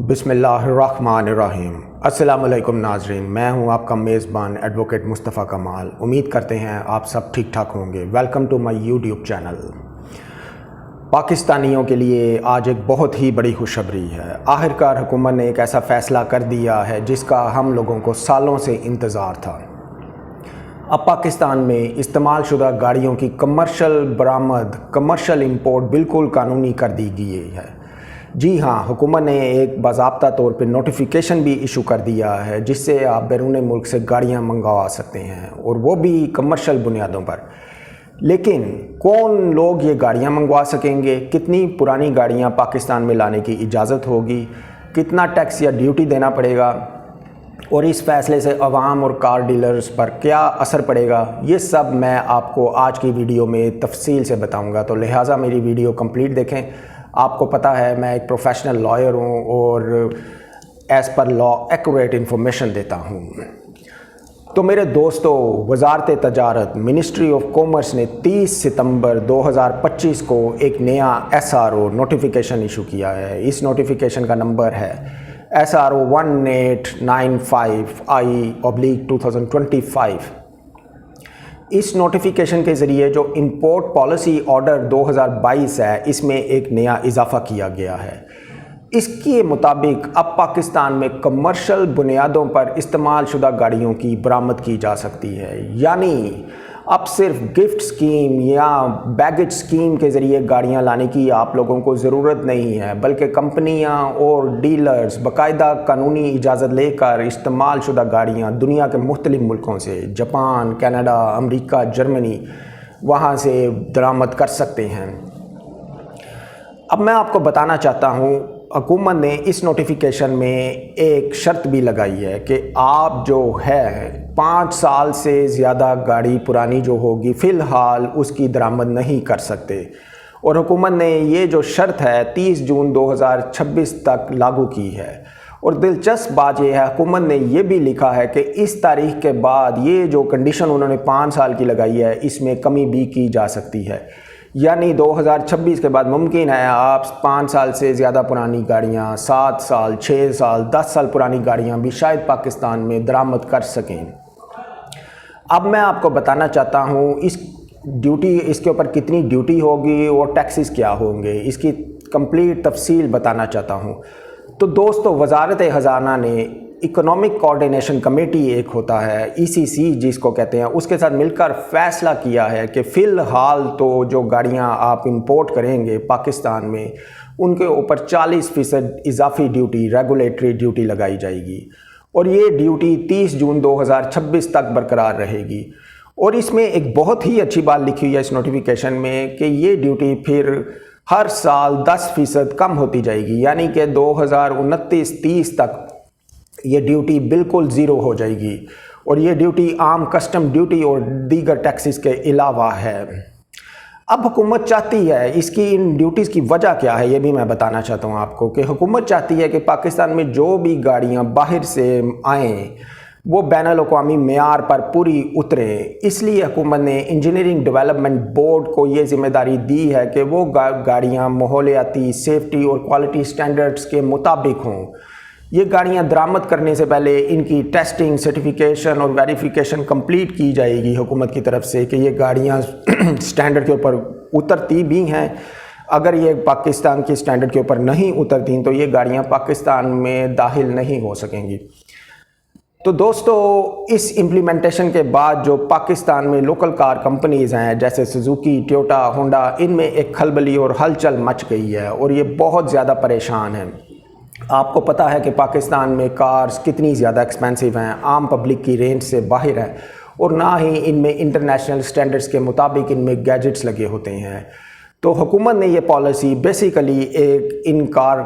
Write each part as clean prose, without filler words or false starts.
بسم اللہ الرحمن الرحیم۔ السلام علیکم ناظرین، میں ہوں آپ کا میزبان ایڈوکیٹ مصطفیٰ کمال۔ امید کرتے ہیں آپ سب ٹھیک ٹھاک ہوں گے۔ Welcome to my YouTube channel. پاکستانیوں کے لیے آج ایک بہت ہی بڑی خوشخبری ہے۔ آخرکار حکومت نے ایک ایسا فیصلہ کر دیا ہے جس کا ہم لوگوں کو سالوں سے انتظار تھا۔ اب پاکستان میں استعمال شدہ گاڑیوں کی کمرشل امپورٹ بالکل قانونی کر دی گئی ہے۔ جی ہاں، حکومت نے ایک باضابطہ طور پہ نوٹیفیکیشن بھی ایشو کر دیا ہے جس سے آپ بیرون ملک سے گاڑیاں منگوا سکتے ہیں، اور وہ بھی کمرشل بنیادوں پر۔ لیکن کون لوگ یہ گاڑیاں منگوا سکیں گے؟ کتنی پرانی گاڑیاں پاکستان میں لانے کی اجازت ہوگی؟ کتنا ٹیکس یا ڈیوٹی دینا پڑے گا؟ اور اس فیصلے سے عوام اور کار ڈیلرز پر کیا اثر پڑے گا؟ یہ سب میں آپ کو آج کی ویڈیو میں تفصیل سے بتاؤں گا، تو لہٰذا میری ویڈیو کمپلیٹ دیکھیں۔ آپ کو پتہ ہے میں ایک پروفیشنل لائر ہوں اور ایز پر لا ایکوریٹ انفارمیشن دیتا ہوں۔ تو میرے دوستو، وزارت تجارت منسٹری آف کامرس نے 30 ستمبر 2025 کو ایک نیا SRO نوٹیفیکیشن ایشو کیا ہے۔ اس نوٹیفیکیشن کا نمبر ہے SRO 1895I/2025۔ اس نوٹیفیکیشن کے ذریعے جو امپورٹ پالیسی آرڈر 2022 ہے، اس میں ایک نیا اضافہ کیا گیا ہے۔ اس کے مطابق اب پاکستان میں کمرشل بنیادوں پر استعمال شدہ گاڑیوں کی برآمد کی جا سکتی ہے، یعنی اب صرف گفٹ سکیم یا بیگیج سکیم کے ذریعے گاڑیاں لانے کی آپ لوگوں کو ضرورت نہیں ہے، بلکہ کمپنیاں اور ڈیلرز باقاعدہ قانونی اجازت لے کر استعمال شدہ گاڑیاں دنیا کے مختلف ملکوں سے، جاپان، کینیڈا، امریکہ، جرمنی، وہاں سے درآمد کر سکتے ہیں۔ اب میں آپ کو بتانا چاہتا ہوں، حکومت نے اس نوٹیفیکیشن میں ایک شرط بھی لگائی ہے کہ آپ جو ہے 5 سال سے زیادہ گاڑی پرانی جو ہوگی فی الحال اس کی درآمد نہیں کر سکتے، اور حکومت نے یہ جو شرط ہے 30 جون 2026 تک لاگو کی ہے۔ اور دلچسپ بات یہ ہے، حکومت نے یہ بھی لکھا ہے کہ اس تاریخ کے بعد یہ جو کنڈیشن انہوں نے 5 سال کی لگائی ہے، اس میں کمی بھی کی جا سکتی ہے، یعنی 2026 کے بعد ممکن ہے آپ 5 سال سے زیادہ پرانی گاڑیاں، 7 سال، 6 سال، 10 سال پرانی گاڑیاں بھی شاید پاکستان میں درآمد کر سکیں۔ اب میں آپ کو بتانا چاہتا ہوں اس کے اوپر کتنی ڈیوٹی ہوگی اور ٹیکسز کیا ہوں گے، اس کی کمپلیٹ تفصیل بتانا چاہتا ہوں۔ تو دوستو، وزارت خزانہ نے اکنامک کوارڈینیشن کمیٹی ایک ہوتا ہے ECC جس کو کہتے ہیں، اس کے ساتھ مل کر فیصلہ کیا ہے کہ فی الحال تو جو گاڑیاں آپ امپورٹ کریں گے پاکستان میں، ان کے اوپر 40% اضافی ڈیوٹی، ریگولیٹری ڈیوٹی لگائی جائے گی، اور یہ ڈیوٹی 30 جون 2026 تک برقرار رہے گی۔ اور اس میں ایک بہت ہی اچھی بات لکھی ہوئی ہے اس نوٹیفیکیشن میں کہ یہ ڈیوٹی پھر ہر سال 10% کم ہوتی جائے گی، یعنی کہ 2029-30 تک یہ ڈیوٹی بالکل زیرو ہو جائے گی، اور یہ ڈیوٹی عام کسٹم ڈیوٹی اور دیگر ٹیکسز کے علاوہ ہے۔ اب حکومت چاہتی ہے، ان ڈیوٹیز کی وجہ کیا ہے یہ بھی میں بتانا چاہتا ہوں آپ کو، کہ حکومت چاہتی ہے کہ پاکستان میں جو بھی گاڑیاں باہر سے آئیں وہ بین الاقوامی معیار پر پوری اتریں۔ اس لیے حکومت نے انجینئرنگ ڈیولپمنٹ بورڈ کو یہ ذمہ داری دی ہے کہ وہ گاڑیاں ماحولیاتی، سیفٹی اور کوالٹی سٹینڈرڈز کے مطابق ہوں۔ یہ گاڑیاں درآمد کرنے سے پہلے ان کی ٹیسٹنگ، سرٹیفیکیشن اور ویریفیکیشن کمپلیٹ کی جائے گی حکومت کی طرف سے کہ یہ گاڑیاں سٹینڈرڈ کے اوپر اترتی بھی ہیں۔ اگر یہ پاکستان کی سٹینڈرڈ کے اوپر نہیں اترتیں تو یہ گاڑیاں پاکستان میں داخل نہیں ہو سکیں گی۔ تو دوستو، اس امپلیمنٹیشن کے بعد جو پاکستان میں لوکل کار کمپنیز ہیں جیسے سزوکی، ٹویوٹا، ہونڈا، ان میں ایک کھلبلی اور ہلچل مچ گئی ہے، اور یہ بہت زیادہ پریشان ہیں۔ آپ کو پتہ ہے کہ پاکستان میں کارز کتنی زیادہ ایکسپینسو ہیں، عام پبلک کی رینج سے باہر ہیں، اور نہ ہی ان میں انٹرنیشنل سٹینڈرڈز کے مطابق ان میں گیجٹس لگے ہوتے ہیں۔ تو حکومت نے یہ پالیسی بیسیکلی ان کار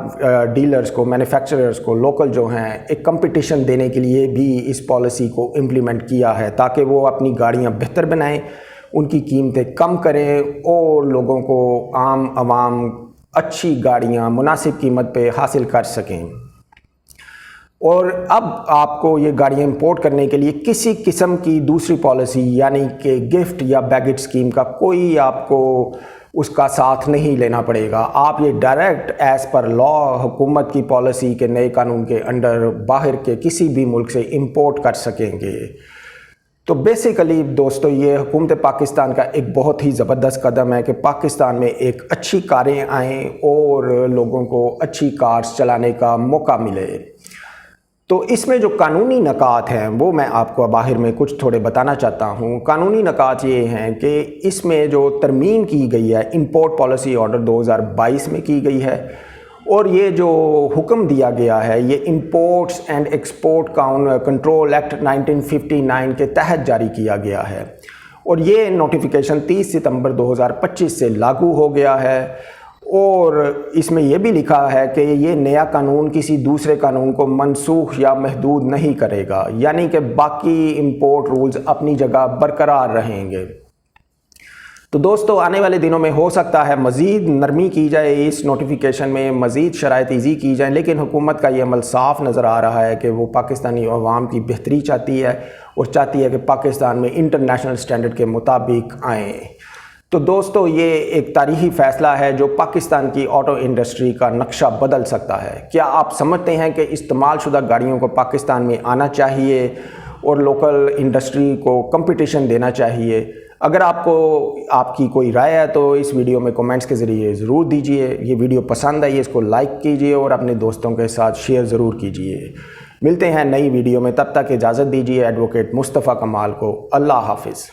ڈیلرز کو، مینوفیکچررز کو، لوکل جو ہیں، ایک کمپٹیشن دینے کے لیے بھی اس پالیسی کو امپلیمنٹ کیا ہے تاکہ وہ اپنی گاڑیاں بہتر بنائیں، ان کی قیمتیں کم کریں، اور لوگوں کو، عام عوام اچھی گاڑیاں مناسب قیمت پہ حاصل کر سکیں۔ اور اب آپ کو یہ گاڑیاں امپورٹ کرنے کے لیے کسی قسم کی دوسری پالیسی، یعنی کہ گفٹ یا بیگیج سکیم کا کوئی آپ کو اس کا ساتھ نہیں لینا پڑے گا. آپ یہ ڈائریکٹ ایز پر لا حکومت کی پالیسی کے نئے قانون کے انڈر باہر کے کسی بھی ملک سے امپورٹ کر سکیں گے. تو بیسیکلی دوستو یہ حکومت پاکستان کا ایک بہت ہی زبردست قدم ہے کہ پاکستان میں ایک اچھی کاریں آئیں اور لوگوں کو اچھی کارز چلانے کا موقع ملے. تو اس میں جو قانونی نکات ہیں وہ میں آپ کو باہر میں کچھ تھوڑے بتانا چاہتا ہوں. قانونی نکات یہ ہیں کہ اس میں جو ترمیم کی گئی ہے امپورٹ پالیسی آرڈر 2022 میں کی گئی ہے، اور یہ جو حکم دیا گیا ہے یہ imports and export control act 1959 کے تحت جاری کیا گیا ہے، اور یہ نوٹیفیکیشن 30 ستمبر 2025 سے لاگو ہو گیا ہے. اور اس میں یہ بھی لکھا ہے کہ یہ نیا قانون کسی دوسرے قانون کو منسوخ یا محدود نہیں کرے گا، یعنی کہ باقی امپورٹ رولز اپنی جگہ برقرار رہیں گے. تو دوستو آنے والے دنوں میں ہو سکتا ہے مزید نرمی کی جائے اس نوٹیفیکیشن میں، مزید شرائط ایزی کی جائیں، لیکن حکومت کا یہ عمل صاف نظر آ رہا ہے کہ وہ پاکستانی عوام کی بہتری چاہتی ہے اور چاہتی ہے کہ پاکستان میں انٹرنیشنل سٹینڈرڈ کے مطابق آئیں. تو دوستو یہ ایک تاریخی فیصلہ ہے جو پاکستان کی آٹو انڈسٹری کا نقشہ بدل سکتا ہے. کیا آپ سمجھتے ہیں کہ استعمال شدہ گاڑیوں کو پاکستان میں آنا چاہیے اور لوکل انڈسٹری کو کمپٹیشن دینا چاہیے؟ اگر آپ کی کوئی رائے ہے تو اس ویڈیو میں کومنٹس کے ذریعے ضرور دیجئے. یہ ویڈیو پسند آئی ہے اس کو لائک کیجئے اور اپنے دوستوں کے ساتھ شیئر ضرور کیجئے. ملتے ہیں نئی ویڈیو میں، تب تک اجازت دیجئے ایڈوکیٹ مصطفیٰ کمال کو. اللہ حافظ.